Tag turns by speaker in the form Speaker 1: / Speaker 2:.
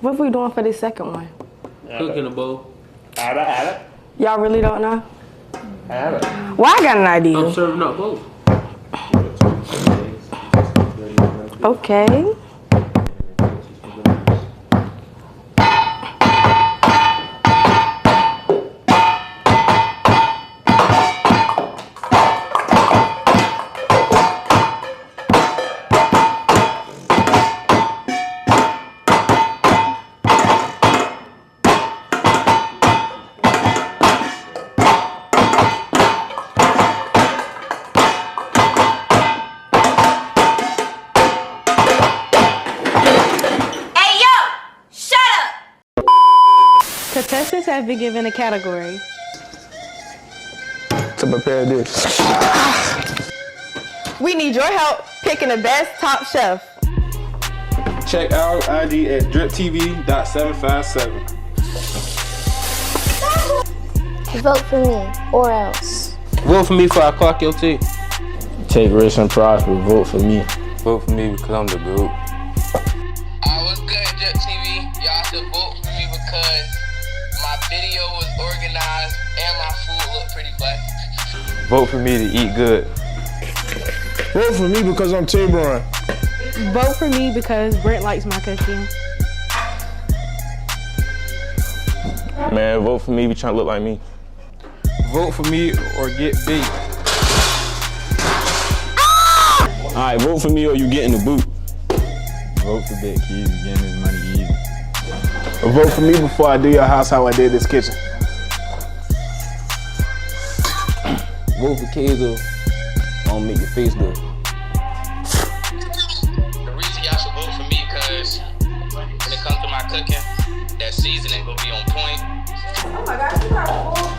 Speaker 1: What we doing for this second one?
Speaker 2: Cook in a bowl.
Speaker 3: Add it.
Speaker 1: Y'all really don't know?
Speaker 3: Add it.
Speaker 1: Well, I got an idea.
Speaker 2: I'm serving up both.
Speaker 1: Okay. Contestants have been given a category.
Speaker 3: To prepare this.
Speaker 1: We need your help picking the best Top Chef.
Speaker 4: Check our IG at driptv.757.
Speaker 5: Vote for me, or else.
Speaker 2: Vote for me for I clock your tea.
Speaker 3: Take risks and prosper. Vote for me.
Speaker 6: Vote for me because I'm the GOAT.
Speaker 7: What's good, Drip TV? Y'all should vote for me because my video was organized and my food looked pretty flat.
Speaker 6: Vote for me to eat good.
Speaker 4: Vote for me because I'm T-Bron.
Speaker 1: Vote for me because Brent likes my cooking.
Speaker 3: Man, vote for me. We trying to look like me.
Speaker 4: Vote for me or get beat.
Speaker 3: All right, vote for me or you get in the boot.
Speaker 6: Vote for Big Keys, getting his money easy.
Speaker 4: Vote for me before I do your house how I did this kitchen.
Speaker 3: Vote for Keizo. Don't make your face good.
Speaker 7: The reason y'all should vote for me because when it comes to my cooking, that seasoning gonna be on point.
Speaker 1: Oh my gosh, you got full